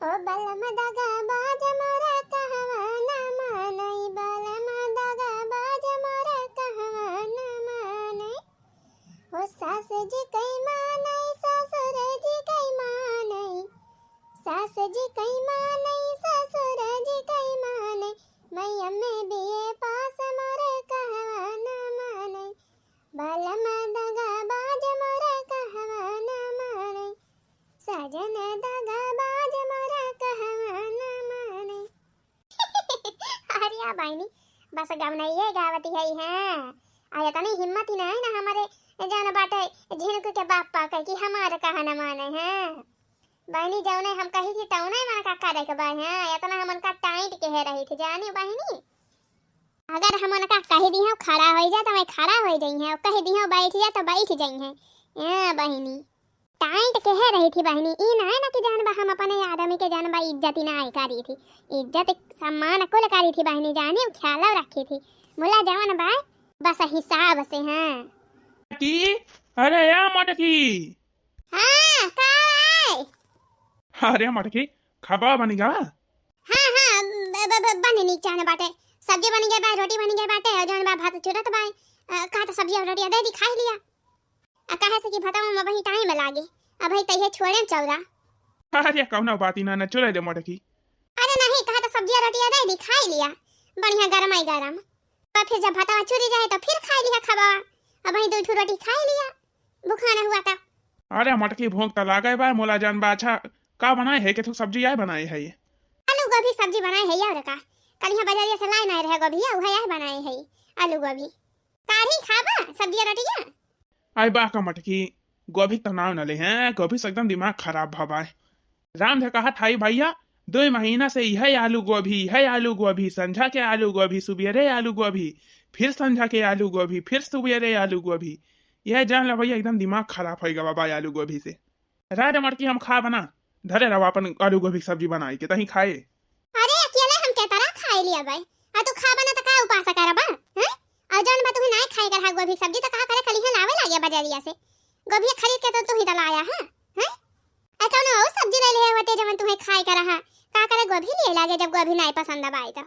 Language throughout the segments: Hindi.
ओ बलम दगा बाज मोरा कहवा न मानई बलम दगा बाज मोरा कहवा न मानई हो सास जी कई मानई ससुर जी कई मानई सास जी कई मानई ससुर जी कई मानई मैया में बिये पास मोरे कहवा न मानई बलम दगा बाज मोरा कहवा न मानई सजन दगा बाज मोरा कहवा न मानई अरे बाईनी बस गवनइये गावती है आया तनी हिम्मत ही नहीं ना हमारे जान बाटे झिनक के बाप पा कह कि हमारे कहा न माने हैं बहनी जौने हम कही थी तौने मन का करे के बाई है इतना हमन का टाइट के है रही थी जानी बहनी अगर हमन का कह दी है खड़ा हो जा तो मैं खड़ा हो जाई है कह दी है बैठ जा तो बैठ जाई है ए बहनी टाइट के है रही थी बहनी ई ना है ना कि जान बा हम अपने आदमी के जान बा इज्जत ही ना आई करी थी इज्जत सम्मान कुल करी थी बहनी जानी ख्याल रखी थी मुला जवान बा बस हिसाब से हैं की अरे या मटकी हां का है अरे मटकी खाबा बनेगा हां बने नी चाने बाटे सब्जी बन गई बा रोटी बन गई बाटे और जान बा भात चुरत बा का तो सब्जी और रोटी दे दी खा लिया कहे से कि भतवा में वही टाइम लागे अब भाई तइहे छोड़े चौरा अरे कौना बात ना चले दे मटकी अरे नहीं कहा तो सब्जी रोटी दे दी खा लिया बढ़िया गरम आई गरम पर फिर जब भतवा चुरी जाए तो फिर खा लिया खबा अब भाई दो रोटी खा लिया भूखा ना हुआ था अरे मटकी भूख तो लागे बा मोला जान बा अच्छा का बनाए है कि तू सब्जी आए बनाए है ये आलू गोभी सब्जी बनाए है यार का कल यहाँ बाजारिया से लाए ना रहे गोभी उहे यह बनाए है आलू गोभी काढ़ी खाबा सब्जी रोटियां आई बा का मटकी गोभी तो नाव न ले हैं गोभी से एकदम दिमाग खराब भवाए राम ने कहा था भैया 2 महीना से यह आलू गोभी संझा के आलू गोभी सुबेरे आलू गोभी फिर संझा के आलू गोभी फिर सुबेरे आलू गोभी यह जान लो भैया एकदम दिमाग खराब हो गया बाबा आलू गोभी से राज मटकी हम खा बना धरे रहो अपन आलू गोभी सब्जी बनाई के तही खाए अरे अकेले हम के तरह खाए लिया भाई आ तू खा बना त का उपास करबा हैं और जौन बा तू नहीं खाए कर गोभी सब्जी तो कहा करे कलिया लावे लागे बाजारिया से गोभी खरीद के तो तू ही दलाया है हैं आ कौन और सब्जी ले ले होते जवन तुम्हें खाए कर रहा का करे गोभी ले लागे जब गोभी नहीं पसंद आए तो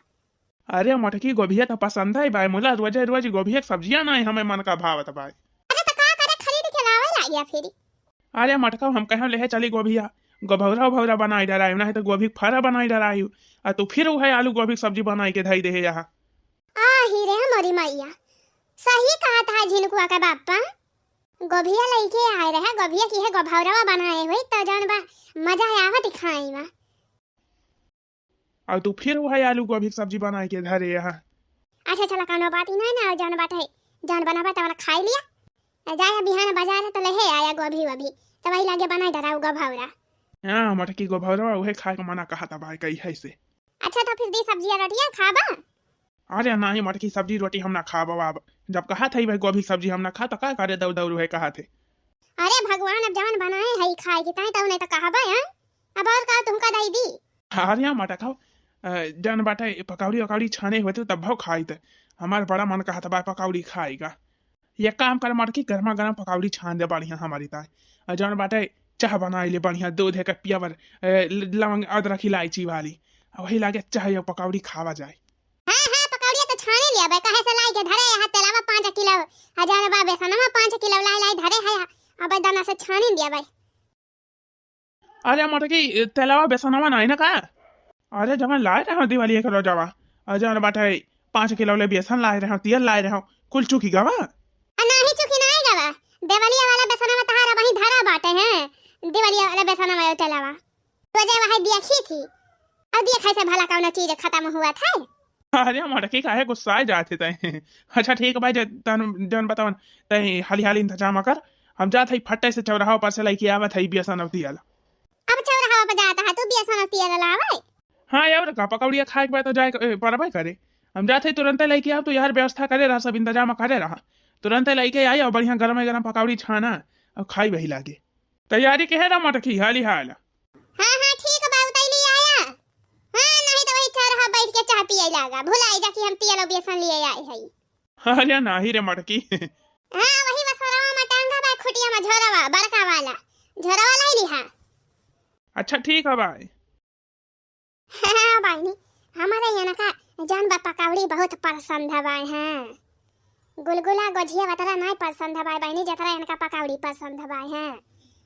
अरे मटकी गोभी तो पसंद है भाई मोला रोज गोभी सब्जियां नहीं हमें मन का भावत भाई अरे तो का करे खरीद के लावे लागे फिर अरे मटका हम कहे ले चली गोभिया गोभौरा भौरा बनाई डराई नहीं तो गोभी फरा बनाई डराई आ तू फिर वह आलू गोभी सब्जी बनाई के धई दे यहाँ आ ही रे हमारी मैया सही कहा था झिनकुआ का बापा गोभिया लेके आए रहे गोभिया की है गोभौरवा बनाए हुई तो जान बा मजा आवत खाई में और तू फिर वह आलू गोभी सब्जी बनाई के धरे यहाँ अच्छा चला कानो बात ही नहीं ना जान बात है जान बनाबा तो खाई लिया जाया बिहान बाजार तो ले आया गोभी वभी तो वही लागे बनाई डराऊ गोभौरा हाँ मटकी गोभौरा उहे खाए के मना कहा था भाई कही है से अच्छा तो फिर दी सब्जी रोटियां खाबा अरे नहीं मटकी सब्जी रोटी हम ना खा बाबा जब कहा था भाई गोभी सब्जी हम ना खा तो का करे दौड़ दौड़ है कहा थे अरे भगवान अब जवान बनाए है खाए की ताई तो नहीं तो कहबा हैं अब और का तुमका दई दी अरे मटा खाओ जन बाटे पकौड़ी वकौड़ी छाने होते तब भाव खाई थे हमारा बड़ा मन कहा था भाई पकौड़ी खाएगा ये काम कर मटकी गर्मा गर्म पकौड़ी छान दे बढ़िया हमारी ताई जन बाटे चाह बनाई ले बढ़िया दूध है पियावर लवंग अदरक इलायची वाली वही लागे चाहे पकौड़ी खावा जाए हां पकौड़िया तो छाने लिया बे कहे से लाई के धरे हाथ तेलावा 5 किलो हजार बा बेसनमा 5 किलो लाई धरे है अब दाना से छाने दिया भाई अरे मटकी तेलावा बेसनवा नहीं ना का अरे जब लाए रहे दिवाली एक रोजावा जन बाटे 5 किलो ले बेसन लाए रहे तेल लाए रहे कुल चुकी गवा नहीं चुकी नहीं गवा दिवाली वाला बेसनवा तहारा वही धरा बाटे हैं दिवाली वाला बेसनवा तेलावा रोजे वही देखी थी अब देखै से भला कौन चीज खत्म हुआ था अरे मटकी काहे गुस्साए जाते तय अच्छा ठीक भाई जन बतावन तय हाली हाली इंतजाम कर हम जात हई फट्टे से चौराहा पर से लेके आवत हई बेसन अवती वाला अब चौराहा पर जाता है तू बेसन अवती वाला लावे हां यार का पकौड़िया खाए के बाद तो जाए परबे करे हम जात हई तुरंत लेके आव तो यार व्यवस्था करे रहा सब इंतजाम करे रहा तुरंत लेके आई और बढ़िया गरम गरम पकौड़ी छाना और खाई वही लागे तैयारी के है ना मटकी हाली हाल हां ठीक बा उतैली आया हां नहीं तो वही चौराहा बैठ के चाह पिए लागा भुलाई जा कि हम तेल और बेसन लिए आए हई अरे नहीं रे मटकी हां वही बसरवा में टांगा बा खुटिया में झोरवा बड़का वाला झोरवा लाई ली हां अच्छा ठीक है भाई। हाँ बहनी, हमारे यहाँ का जान बा पकौड़ी बहुत पसंद है भाई। हाँ, गुलगुला गोझिया वतरा नहीं पसंद है भाई बहनी, जतरा इनका पकौड़ी पसंद है भाई। हाँ,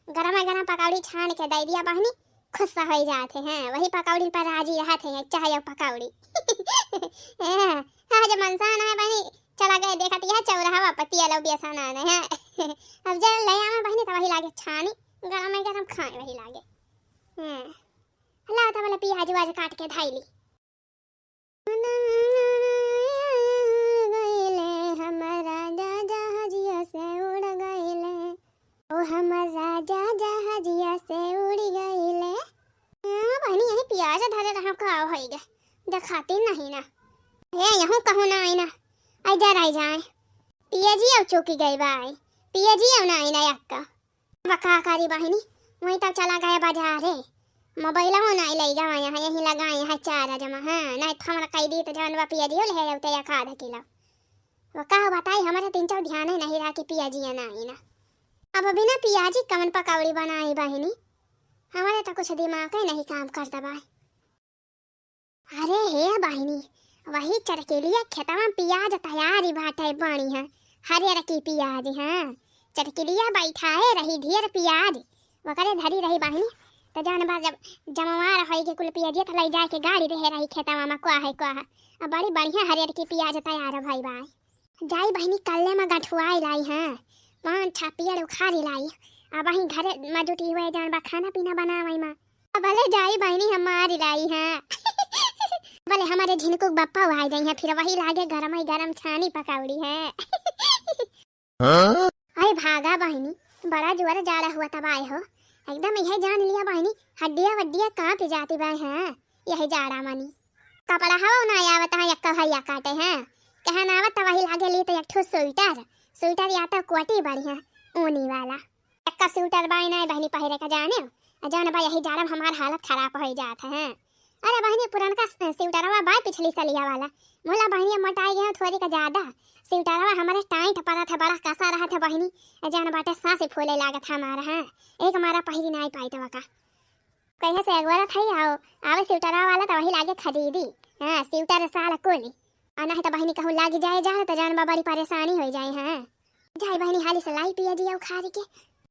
गरम गरम पकौड़ी छान के दे दिया बहनी, खुश हो जाते हैं, वही पकौड़ी पर राजी रहते हैं, चाहे पकौड़ी। हाँ जो मनसान है बहनी, चला गए देखा यह चौराहा पतिया लो बेसन आने हैं। अब जब ले आवे बहनी तो वही लागे छानी, गरम खाए वही लागे। हाँ, अल्लाह तो बोले प्याज वाज काट के धाई ली। हमारा राजा जहाजिया से उड़ गईले, ओ हमारा राजा जहाजिया से उड़ गईले। हां बहनी यही प्याज धरे रहा का होई गे, दिखाती नहीं ना। ए यहूं कहूं ना आईना, आई जा रही जाए पियाजी अब चौकी गई भाई, पियाजी अब ना आईना यक्का बका कारी बहनी। वहीं तक चला गया बाजारे, मोबाइल हो नहीं ले गया यहाँ, यहीं लगाए है चार जमा। हाँ नहीं तो हमारा कही दी तो जान बा पियाजी ले होते या आधा किलो। वो कहो बताई हमारा 3-4 ध्यान ही नहीं रहा कि पियाजी ना आई ना। अब बिना पियाजी कमन पकौड़ी बनाई बहनी, हमारे तो कुछ दिमाग ही नहीं काम करता भाई। अरे हे बहनी, वही चरकेलिया खेता में पियाज तैयारी बाटे बनी है, हरियर की पियाज। हाँ चरकेलिया बैठा है रही ढेर पियाज वकरे धरी रही बहनी, तो जान बा जब जमवार होई के कुल पियाजी तो ले जाके गाड़ी रहे रही खेता में को है। अब बड़ी बढ़िया हरियर की पियाज तैयार है भाई भाई। जाई बहनी कल्ले में गठुआई लाई। हाँ 5-6 पेड़ उखाड़ी लाई, अब वहीं घरे मजुटी हुए जान बा खाना पीना बनावाई माँ। अब भले जाई बहनी हमारी लाई। हाँ भले हमारे झिनकुक बप्पा आई गई है, फिर वही लागे गरम छानी पकौड़ी है। अरे भागा बहनी, बड़ा जोर जाला हुआ तबाह हो, एकदम यही जान लिया बहनी, हड्डियां वड्डियां कांप जाती भाई। हाँ यही जाड़ा मनी कपड़ा हवा ना आवत है, यक्का भैया काटे हैं कहना आवत वही लागे ली तो एक ठो स्वेटर या तो कोटी बढ़िया ऊनी वाला यक्का स्वेटर बाई नहीं बहनी पहिरे का जाने जान बा यही जाड़ा हमार हालत खराब हो जाता है। अरे बहनी पुराना स्वेटरवा बा पिछली सलिया वाला, मोला बहनी मोटाई गया थोड़ी का ज्यादा, स्वेटरवा हमारे टाइट पड़ा था, बड़ा कसा रहा था बहनी, जान बाटे सांस फूले लागत हमारा। हाँ एक हमारा पहिरी नहीं पाई तो का कहीं से अगवारा थई आओ आवे स्वेटरवा वाला तो वही लागे खरीदी। हाँ स्वेटर साल कोली और नहीं तो बहनी कहूँ लाग जाए तो जान बा बड़ी परेशानी हो जाए। हाँ जाए बहनी हाली से लाई पिया जी खारी के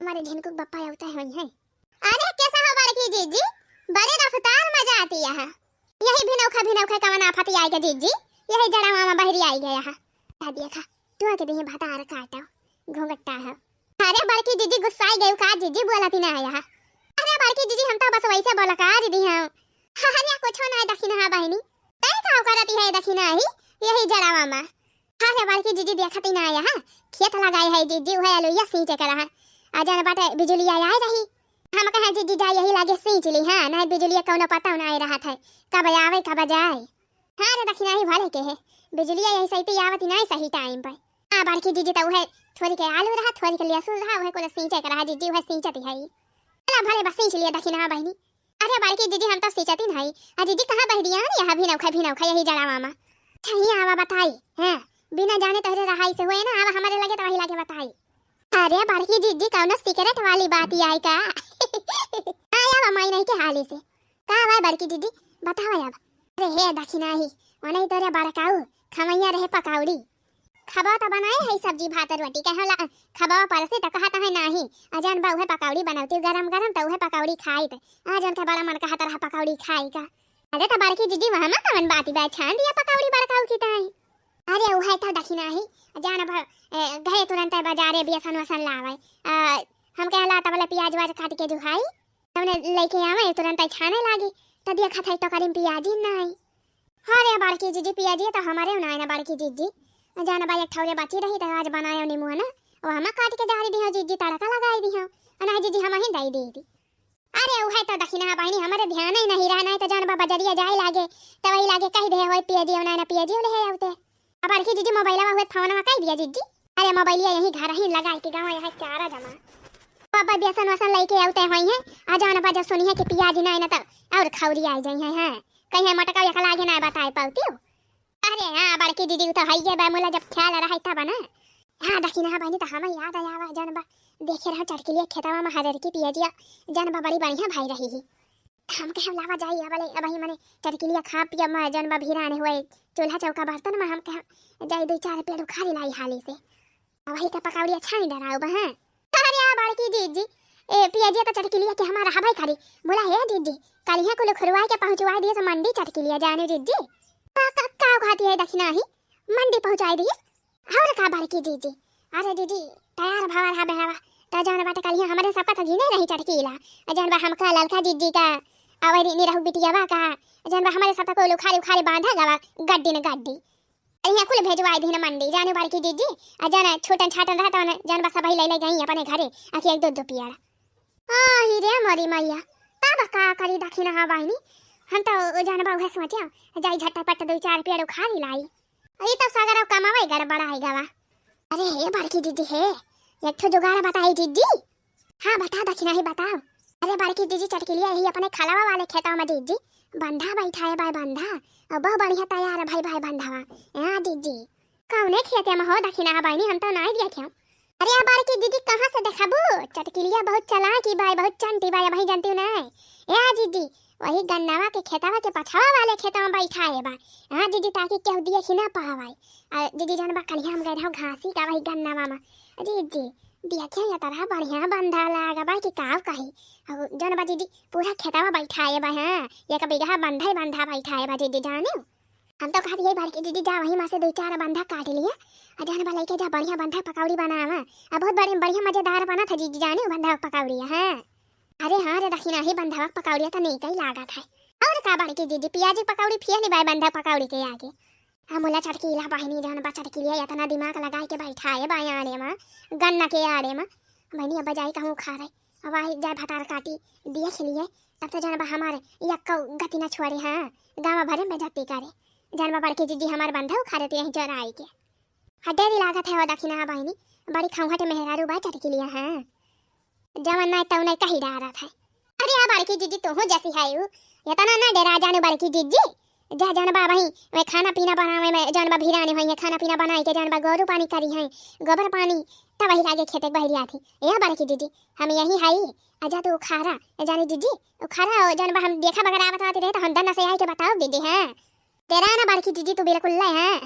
हमारे झिनकुक बप्पा होता है। अरे कैसा हो बड़की जीजी, बड़े रफ्तार में जाती है, यही भिनौखा कवना फती आई के जीजी, यही जड़ा मामा बहरी आई गया है। देखा तू के दिन भतार काटो घोंघटा है। अरे बड़की जीजी गुस्साई गई का जीजी बोलती ना है। अरे बड़की जीजी हम तो बस वैसे बोला का दीदी हम। अरे कुछ ना दखिना है बहनी, तय का करती है दखिना ही यही जड़ा मामा। अरे बड़की जीजी देखती ना है, खेत लगाई है जीजी वह लोया सींचे करा है, आजान बाटे बिजली आई रही, हम कहे जीजी जा यही लागे सींच ली। हाँ नहीं बिजली कौनो पता ना रहा था कब आवे कब जाए। हाँ रे दखिना ही भले के है, बिजली यही सही आवती नहीं सही टाइम पर। हाँ बड़की जीजी तो वह थोड़ी के आलू रहा, थोड़ी के लहसुन रहा, वह को सींचे करा जीजी वह सींचती है। अला भले बस सींच लिया दखिना बहनी। अरे बड़की जीजी हम तो सींचती नहीं, आ जीजी कहाँ बहरिया यहाँ भिनौखा यही जड़ा मामा चाहिए आवा बताई। हाँ बिना जाने तोहरे रहाई से हुए ना, आवा हमारे लगे तो वही लगे बताई। अरे बड़की जीजी कौनो सिगरेट वाली बात ही आई का? आया माई नहीं के हाली से का भाई बड़की जीजी बताओ अब। अरे हे दखिना ही वही तोरे बड़काऊ खमैया रहे पकौड़ी, खबा तो बनाए है सब्जी भात रोटी कहला खबा परसे तो कहता है नहीं, अजान बा उहे पकौड़ी बनाती गरम तो उहे पकौड़ी खाई तो अजान के बड़ा मन कहता रहा पकौड़ी खाई का। अरे तो बड़की जीजी वहां में कवन बाती बा छान दिया पकौड़ी बड़काऊ की ताई। अरे उहे तो दखिना ही जान गए तुरंत बाजारे बेसन वसन लावे, हम कहला तो बोले प्याज वाज काट के जुहाई हमने लेके आवे तुरंत छाने लागी तो देखा था तो करीम प्याजी नहीं। अरे बड़की जीजी प्याजी तो हमारे ना ना बड़की जीजी जान बा एक ठौरे बची रही तो आज बनायो नीमू ना वो हम काट के जारी दी जीजी तड़का लगाई दी हो ना जीजी हम ही दई दी। अरे उहे तो दखिना बहनी हमारे ध्यान ही नहीं रहा, नहीं तो जान बा बजरिया जाए लागे तो वही लागे कह दे होय प्याजी ना प्याजी ले आउते। अब बड़की जीजी मोबाइल में हुए फोन में कह दिया जीजी। अरे मोबाइल यही घर ही लगाई के गाँव यहाँ चारा जमा पापा बेसन वसन लेके आते हुई हैं, आ जाना पा जब सुनी है कि पियाजी नहीं ना तब और खौरी आई जाई है। हाँ कहीं मटका एक लागे ना बताए पाती हो। अरे हाँ बड़की दीदी तो है ये मोला जब ख्याल रहा था बना। हाँ दखिना हाँ बहनी तो हमें याद आया जानबा देखे रहा चढ़ के लिए खेतवा में हरर की पियाजिया जानबा बड़ी बढ़िया भाई रही ही। हम के हम लावा जाई वाले अब ही मने चटकिलिया खा पिया मैं जन बा भिराने हुए चूल्हा चौका बर्तन में हम के जाई 2-4 पेड़ उखाड़ी लाई हाली से अब ही का पकौड़िया छानी डराओ बा हां अरे आ बड़की जीजी ए पियाजी का चटकिलिया के हमारा हवाई खाली बोला है जीजी कल यहाँ को खुरवा के पहुंचवा दिए तो मंडी चटकिलिया जाने जीजी का खाती है दक्षिणा ही मंडी पहुंचाई दी और का बड़की जीजी अरे जीजी तैयार भवर हा बेहवा ता जान बाटे कल हमारे सबका तो घिने रही चटकीला जान बा हमका ललका जीजी का आवरी नी रहू बिटियावा का जान बा हमारे साथ को उखाड़ी उखाड़ी बांधा गवा गड्डी ने गड्डी यहाँ कुल भेजवाई दी ना मंडी जाने बाड़की जीजी जाना छोटन छाटन रहता ना जान बा सब ले गई अपने घरे आखि 1-2 पियाड़ा ही रे मरी मैया तब का करी दक्षिणा हा बाहिनी हम तो जान बा उहे सोचा जाई झटपट 2-4 पेड़ उखाड़ी लाई अरे तो सागर कमावे घर बड़ा है गवा अरे हे बड़की जीजी है एक तो जुगाड़ बताई जीजी हाँ बता दक्षिणा ही बताओ अरे बड़की जीजी चटकिलिया यही अपने खलावा वाले खेतों में जीजी बंधा बैठा है भाई बंधा और बहुत बढ़िया तैयार है भाई बंधावा यहाँ जीजी कौने खेते में हो दक्षिणा बाई हम तो नहीं देखे अरे यार बड़की जीजी कहाँ से देखाबू चटकिलिया बहुत चालाकी भाई बहुत चंटी भाई भाई जानती हूँ नहीं यहाँ जीजी वही गन्नावा के खेतावा के पछावा वाले खेतों में बैठा है भाई हाँ जीजी ताकि केहू दिए ही ना पावाई जीजी जान बा कल हम गए रहो घासी का वही गन्नावा में जीजी देखे या तरह बढ़िया बंधा लागा भाई कि काव कही जन बा जीजी पूरा खेतावा बैठा है भाई हां ये का बिगहा बंधा ही बंधा बैठा है भाई जीजी जाने हम तो कहती है बड़की जीजी जा वहीं में से 2-4 बंधा काट लिया और जन बा लेके जा बढ़िया बंधा पकौड़ी बनावा बहुत बढ़िया मजेदार बना था जीजी जाने बंधा पकौड़ी हां अरे हां रे दक्षिणा ही बंधा पकौड़ी तो नहीं कहीं लागा था और का बड़की जीजी पियाजी पकौड़ी फिर नहीं भाई बंधा पकौड़ी के आगे हमला चटकीला बहनी जान बा चटकीलिया इतना दिमाग लगाए के बैठा है भाई आड़े में गन्ना के आड़े में बहनी अब जाई कहूँ खा रहे अब आई जाए भतार काटी दिए खिलिए तब तो जान बा हमारे यक्का गति न छोड़े हाँ गाँव भरे में जाती करे जान बा बड़की जीजी हमारे बंधा खा रहे यहीं जरा आई के हड्डेरी लागत है वो दक्षिणा बहनी बड़ी खौहट मेहरारू बा चटकीलिया हाँ जवन नहीं तो नहीं कही डारा था अरे यार बड़की जीजी तो हो जैसी है ये तना ना डरा जाने बड़की जीजी जा जान बा भाई मैं खाना पीना बनावे में जान बा भिराने होई है खाना पीना बनाई के जान बा गोरू पानी करी है गोबर पानी तब वही लागे खेते बहरिया थी यह बड़की जीजी हम यही हाई आजा तो खारा जानी जीजी खारा जान बा हम देखा बगैर आवत रहे तो हम दन्ना से आई के बताओ दीदी हैं तेरा ना बड़की जीजी तू बिल्कुल ले हैं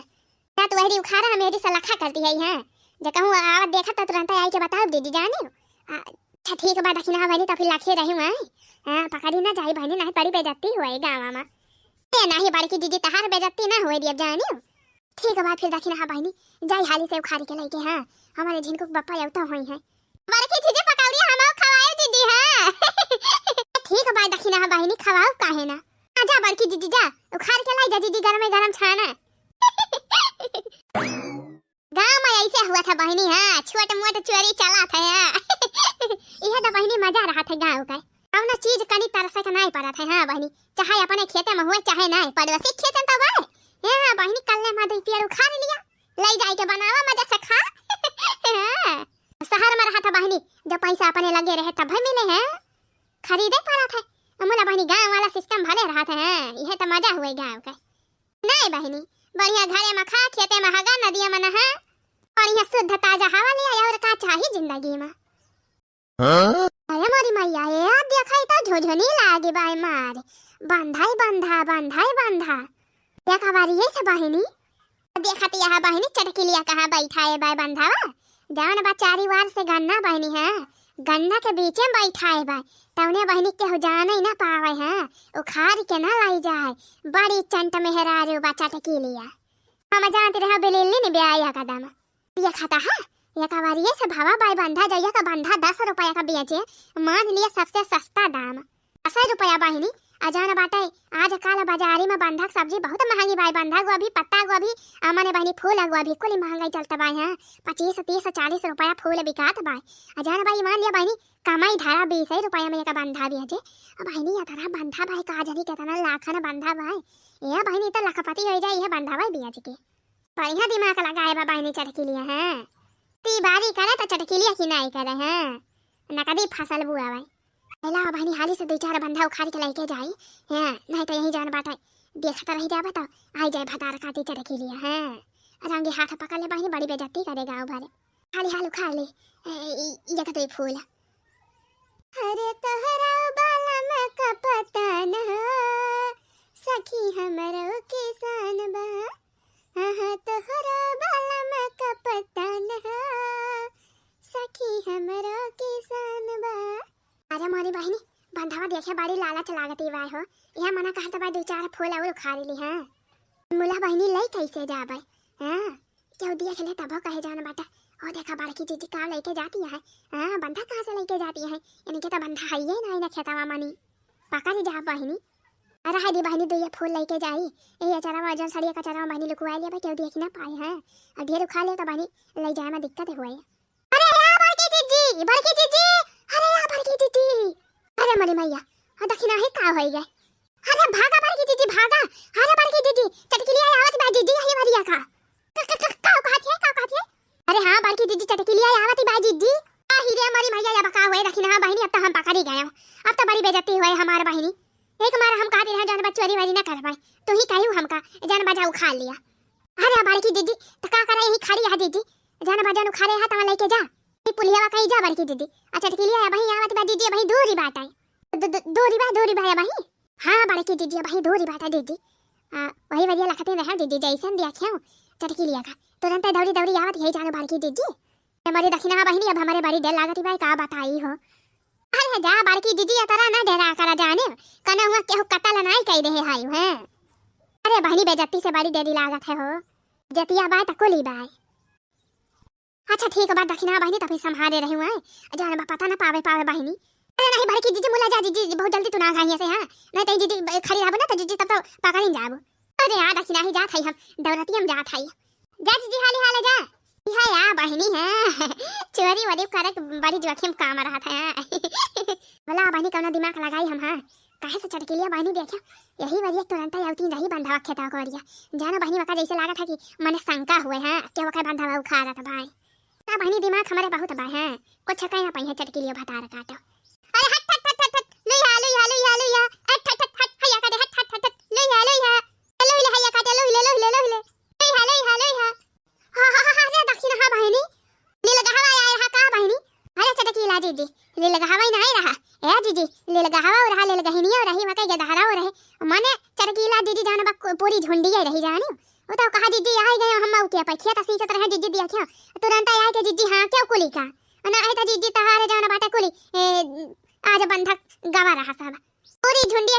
ना तो वही खारा मेरी सलाखा करती है हैं जे कहूं आवत देखा तो तुरंत आई के बताओ दीदी जानी अच्छा ठीक बा दक्षिणा बहनी तो फिर लाखे रही हूं हां पकड़ी ना जाई बहनी नहीं पड़ी बेइज्जती हुई गांव में ए नहीं बड़की जीजी तहार बेइज्जती ना होए दिए जानी ठीक है बात फिर दक्षिणा बहनी जाई हाली से उखाड़ी के लेके हां हमारे झिनको बप्पा औता होई है बड़की जीजी पकौड़ी हम खवाए दीदी हां ठीक है बात दक्षिणा बहनी खवाओ काहे ना आजा बड़की जीजी जा उखाड़ के लाई जा जीजी गरम छाना गांव में ऐसे हुआ था बहनी हां छोटे मोटे चोरी चला था यह तो बहनी मजा रहा था गांव का कौन चीज कनी तरह से नहीं पड़ा था हां बहनी चाहे अपने खेते में हुए चाहे नहीं पड़ोसी खेते तो भाई हां बहनी कल ने मदई पेड़ उखाड़ लिया ले जाई के बनावा मजा से खा शहर में रहा था बहनी जो पैसा अपने लगे रहे तब मिले हैं खरीदे पड़ा था मोला बहनी गांव वाला सिस्टम भले रहा था यह तो मजा हुए गांव का नहीं बहनी बढ़िया घरे में खा खेते में हगा नदिया में नहा और यह शुद्ध ताजा हवा लिया और का चाहिए जिंदगी में अरे मोरी मैया ये देखा तो झोझनी लागे बाय मार बंधा देखा बारी ये सब बहनी देखा तो यहाँ बहनी चटकिलिया कहाँ बैठा है बाय बंधावा जान बा 4 वार से गन्ना बहनी है गन्ना के बीच में बैठा है बाय तवने बहनी के हो जाने ही ना पावे है उखाड़ के ना लाई जाए बड़ी चंट मेहरारू बा चटकिलिया हम जानते रहे बिलिल्ली ने ब्याया कदम ये खाता है ये का बारी ये सब हवा बाय बंधा जाइए का बंधा 10 रुपया का बेचे मान लिया सबसे सस्ता दाम 10 रुपया बहनी अजान बाटे आज काल बाजारी में बंधा सब्जी बहुत महंगी बाय बंधा गोभी पत्ता गोभी अमने बहनी फूल गोभी कुल महंगाई चलता बाय हां 25 30 40 रुपया फूल बिकात बाय अजान भाई मान लिया बहनी कमाई धारा 20 रुपया में का बंधा बेचे बहनी या तरह बंधा भाई का जनी कितना लाखन बंधा भाई ये बहनी तो लखपति हो जाए ये बंधा भाई बेच के बढ़िया दिमाग लगाए बा बहनी चटकिलिया है ती बारी करे तो चटकिलिया की नहीं करे हैं न कभी फसल बुआ भाई पहला बहनी हाली से 2-4 बंधा उखाड़ के लेके जाई हैं नहीं तो यही जान बाटा देखता रह जाए तो आई जाए भतार काटी चटकिलिया हैं रंगे हाथ पकड़ ले बहनी बड़ी बेइज्जती करे गांव भरे हाली हाल उखाड़ ले ये कतई फूल अरे तोहरा बाला बालम का पता न सखी हमरो किसान बा तोहरा बालम का पता न सखी हमरो किसान बा। अरे मोरी बहिनी बंधावा देखे बड़ी लालच लागती बाय हो यह मना कहत बा दो चार फूल और उखाड़ ली हां मुला बहिनी लई कैसे जाबे हां क्यों देख ले तब कहे जान बाटा और देखा बड़की जीजी का लेके जाती है हां बंधा कहां से लेके जाती है इनके तो बंधा है ही नहीं ना खेतवा मनी पाका जी जा बहिनी। अरे हादी बहिनी दो ये फूल लेके जाई ये चरावा जन सड़िया का चरावा बहिनी लुकवा ले बा क्यों देख ना पाए हैं और ढेर उखा ले तो बहिनी ले जाए में दिक्कत हुई। अरे यार बड़की जीजी अरे यार बड़की जीजी अरे मरी मैया दक्षिणा ही का होई गए। अरे भागा बड़की जीजी भागा। अरे बड़की जीजी चटकिलिया आवत बा जीजी ही मरिया का अरे हाँ बड़की जीजी चटकिलिया आवत बा जीजी ही रे मरी मैया या बका हुए दक्षिणा बहिनी अब तो हम पकड़ ही गए अब तो बड़ी बेइज्जती हुई हमारे बहिनी एक मार हम कहते रहे जान चोरी वारी ना कर पाए तो ही कहू हमका जान बाजा उखा लिया। अरे बड़की दीदी तो का करे यही खड़ी है दीदी जान बाजा उखाड़े है तवा लेके जा ई पुलिया कहीं जा बड़की दीदी अच्छा ठीक लिया भाई आवत बा दीदी भाई दूरी बात है दूरी बा भाई हां बड़की दीदी भाई दूरी बात है दीदी वही वजह लगते रहे दीदी जैसन देखियो चटकी लिया का तुरंत दौड़ी आवत यही जानो बड़की दीदी हमारी दक्षिणा बहिनी अब हमारे बड़ी डर लागती भाई का बताई हो। अरे जा बड़की दीदी अतरा ना डरा करा जाने कना हुआ केहू कतल नहीं कह दे हाय हैं। अरे बहनी बेजती से बड़ी देरी लागत है हो जतिया बात कोली बाय अच्छा ठीक बात दक्षिणा बहनी तभी संभाले रही हुआ जान पता ना पावे बहनी। अरे नहीं बड़की दीदी मुला जा दीदी बहुत जल्दी तू ना खाई से हां नहीं तो दीदी खड़ी रहबो ना तो दीदी तब तो पकड़ ही जाबो। अरे यार दक्षिणा ही जात है हम दौलती हम जात है जा दीदी हाली जा है यार बहनी है चोरी वरी करे बड़ी जोखिम काम रहा था बोला बहनी कौन दिमाग लगाई हम हां काहे से चटकिलिया बहनी देखा यही वजह तुरंत ही नहीं बंधा खेता कोरिया जानो बहनी वका जैसे लगा था कि मन शंका हुए हैं कि वका बंधा उखा रहा था भाई ना बहनी दिमाग हमारे बहुत बा है कुछ कहीं ना पाई है चटकिलिया भतार काटो। अरे हट हट हट हट लो या हट हट हट हया काटे हट लो या हया काटे लो हां दक्षिण हां बहनी ले लगा हवा आया रहा का बहनी। अरे चटकीला दीदी ले लगा हवा नहीं रहा ए दीदी ले लगा हवा और ले लगा हिनिया रही वका गदहरा हो रहे माने चटकीला दीदी जान बा पूरी झुंडी ही रही जानी वो तो कहा दीदी आ गए हम के पे खेत सी चत रहे दीदी दिया क्या तुरंत आया के दीदी हां क्यों कुली का ना है तो दीदी तहारे जान बाटा कुली आज बंधक गवा रहा साहब पूरी झुंडी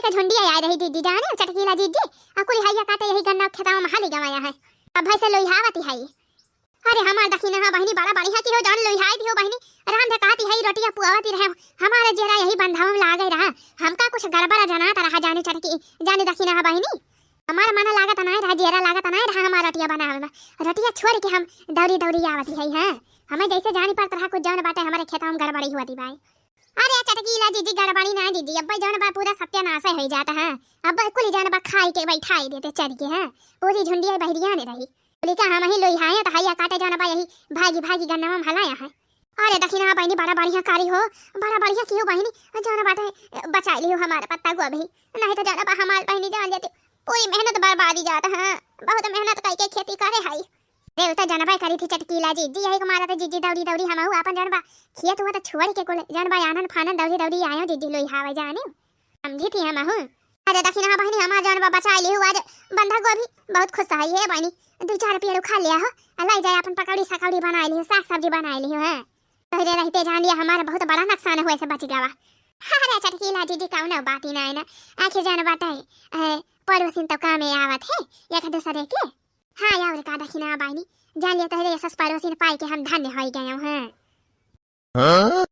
आ रही दीदी जाने चटकीला दीदी कुली हैया काटे यही गन्ना खेतावा में हाली गवाया है अब भैसे लोहावती है। अरे हमार दक्षिण हां बहनी बड़ा बढ़िया की हो जान लोहाई थी हो बहनी राम कहती है रोटियां पुआवती रहे हमारे जरा यही बंधावा में लागे रहा हमका कुछ गड़बड़ा जनाता रहा जाने चटकी जाने दक्षिण हां बहनी हमार मन लागत नहीं रहा जेरा लागत नहीं रहा हमार रोटियां बनावे में रोटियां छोड़ के हम दौड़ी आवती है हां हमें जैसे जानी पर तरह कुछ जान बाटे हमारे खेतों में गड़बड़ी हुआ थी भाई। अरे चटकीला दीदी गड़बड़ी ना दीदी अब जान बा पूरा सत्यानाश हो जाता है अब कुल जान बा खाई के बैठाई देते चढ़ के हैं पूरी झुंडिया बहरिया ने रही बोली का हम ही लोहाए तो हैया काटे जान बा यही भागी गन्ना में हलाया है। अरे दक्षिणा बहनी बड़ा बढ़िया कारी हो बड़ा बढ़िया की हो बहनी जान बाटे बचा लियो हमारे पत्ता गोभी नहीं तो जान बा हमार बहनी जान लेती पूरी मेहनत बर्बादी जाता है बहुत मेहनत करके खेती करे है देवता जनबा करी थी चटकीला जीजी यही को मारा था जीजी दौड़ी हम अपन जनबा खेत हुआ तो छोड़ के कुल जनबा आनन फानन दौड़ी आयो जीजी लोई हावे जाने समझी थी हम हूं। अरे दक्षिणा बहनी हमार जनबा बचा ली हुआ आज बंधा गोभी बहुत खुश है ये बहनी दो चार पेड़ खा लिया हो लाई जाए अपन पकौड़ी सकौड़ी बना ली साग सब्जी बना ली है तोरे रहते जान लिया हमारा बहुत बड़ा नुकसान हुए से बच गया। अरे चटकीला जीजी कौन बात ही ना है ना आखिर जान बाटे पड़ोसिन तो काम में आवत है एक दूसरे के हाँ यार का दक्षिणा बहनी जान लिया तो सस पड़ोसिन पाई के हम धन्य हो गए हैं।